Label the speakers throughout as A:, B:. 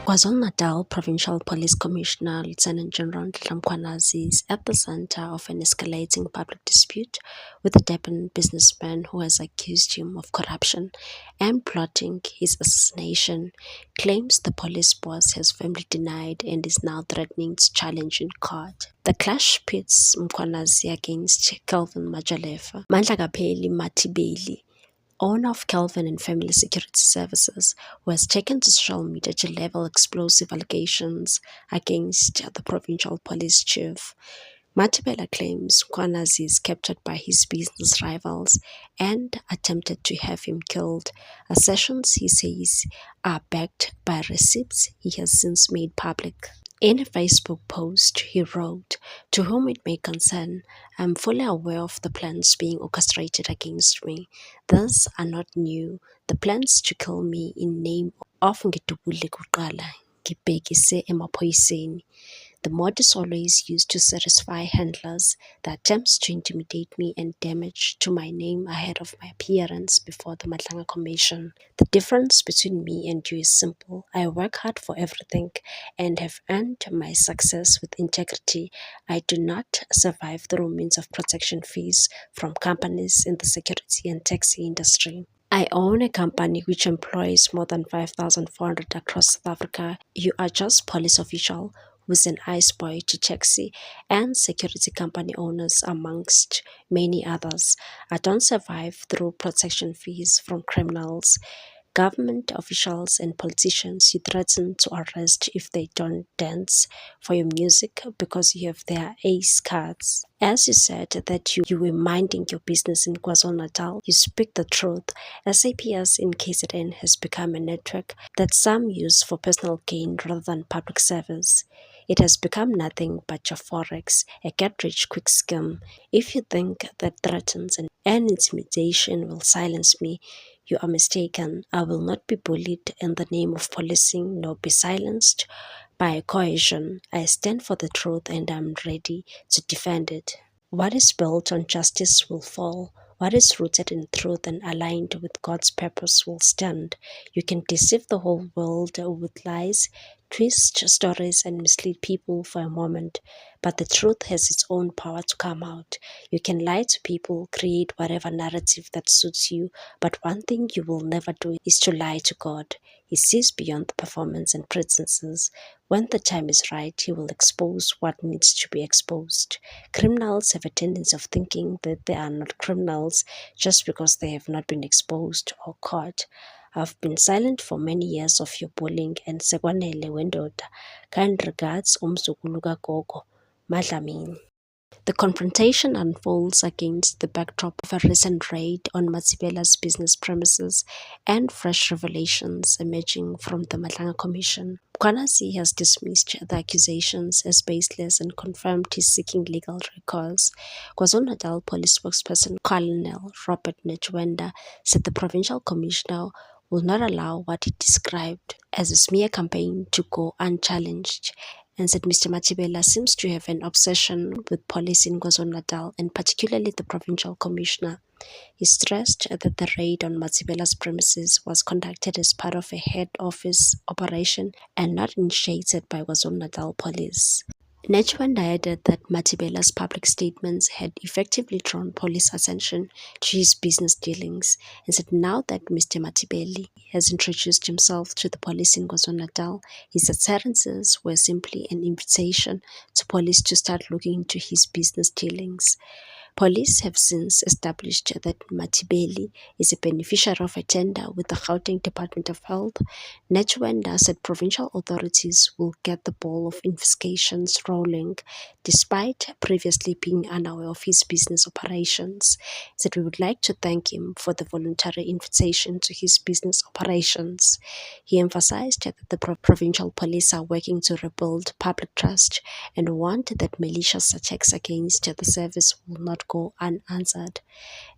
A: KwaZulu-Natal Provincial Police Commissioner Lieutenant General Nhlanhla Mkhwanazi is at the center of an escalating public dispute with a Durban businessman who has accused him of corruption and plotting his assassination, claims the police boss has firmly denied and is now threatening to challenge in court. The clash pits Mkhwanazi against Kelvin Majalefa, Mandla Kapeli Matibeli, owner of Kelvin and Family Security Services, who has taken to social media to level explosive allegations against the provincial police chief. Matibela claims Mkhwanazi is captured by his business rivals and attempted to have him killed, assertions he says are backed by receipts he has since made public. In a Facebook post, he wrote, "To whom it may concern, I am fully aware of the plans being orchestrated against me. These are not new. The plans to kill me in name of ngidubule kuqala, ngibhekise emaphoyiseni. The modus always used to satisfy handlers, the attempts to intimidate me and damage to my name ahead of my appearance before the Matlanga Commission. The difference between me and you is simple. I work hard for everything and have earned my success with integrity. I do not survive through means of protection fees from companies in the security and taxi industry. I own a company which employs more than 5,400 across South Africa. You are just police official who's an ice boy to taxi and security company owners amongst many others. I don't survive through protection fees from criminals, government officials and politicians you threaten to arrest if they don't dance for your music because you have their ace cards. As you said that you were minding your business in KwaZulu-Natal, you speak the truth. SAPS in KZN has become a network that some use for personal gain rather than public service. It has become nothing but your forex, a get-rich-quick scheme. If you think that threats and intimidation will silence me, you are mistaken. I will not be bullied in the name of policing nor be silenced by coercion. I stand for the truth and I'm ready to defend it. What is built on justice will fall. What is rooted in truth and aligned with God's purpose will stand. You can deceive the whole world with lies, twist stories, and mislead people for a moment, but the truth has its own power to come out. You can lie to people, create whatever narrative that suits you, but one thing you will never do is to lie to God. He sees beyond the performance and pretenses. When the time is right, he will expose what needs to be exposed. Criminals have a tendency of thinking that they are not criminals just because they have not been exposed or caught. I've been silent for many years of your bullying and sekwanele wendoda. Kind regards, umzukulu kagogo, Madlamini. The confrontation unfolds against the backdrop of a recent raid on Matsibela's business premises and fresh revelations emerging from the Matlanga Commission. Mkhwanazi has dismissed the accusations as baseless and confirmed he's seeking legal recourse. KwaZulu-Natal Police spokesperson Colonel Robert Nechwenda said the provincial commissioner will not allow what he described as a smear campaign to go unchallenged, and said Mr. Matibela seems to have an obsession with police in KwaZulu-Natal and particularly the provincial commissioner. He stressed that the raid on Matibela's premises was conducted as part of a head office operation and not initiated by KwaZulu-Natal police. Nechwanda added that Matibela's public statements had effectively drawn police attention to his business dealings and said now that Mr. Matibeli has introduced himself to the police in KwaZulu-Natal, his utterances were simply an invitation to police to start looking into his business dealings. Police have since established that Matibeli is a beneficiary of a tender with the Gauteng Department of Health. Nechwenda said provincial authorities will get the ball of investigations rolling, despite previously being unaware of his business operations. He said we would like to thank him for the voluntary invitation to his business operations. He emphasized that the provincial police are working to rebuild public trust and warned that malicious attacks against the service will not go unanswered,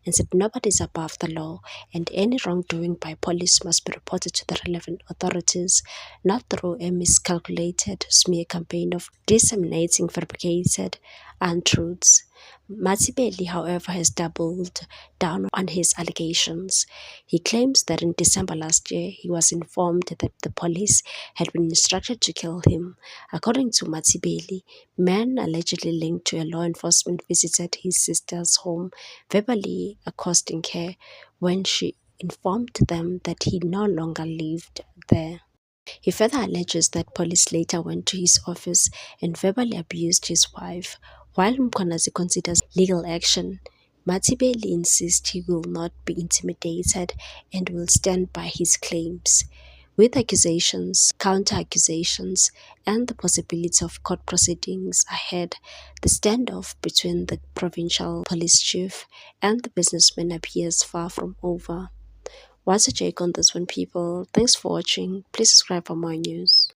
A: and said nobody is above the law and any wrongdoing by police must be reported to the relevant authorities, not through a miscalculated smear campaign of disseminating fabricated untruths. Matsibeli, however, has doubled down on his allegations. He claims that in December last year, he was informed that the police had been instructed to kill him. According to Matsibeli, men allegedly linked to a law enforcement visited his sister's home, verbally accosting her when she informed them that he no longer lived there. He further alleges that police later went to his office and verbally abused his wife. While Mkhwanazi considers legal action, Matsibeli insists he will not be intimidated and will stand by his claims. With accusations, counter-accusations, and the possibility of court proceedings ahead, the standoff between the provincial police chief and the businessman appears far from over. What's your take on this one, people? Thanks for watching. Please subscribe for more news.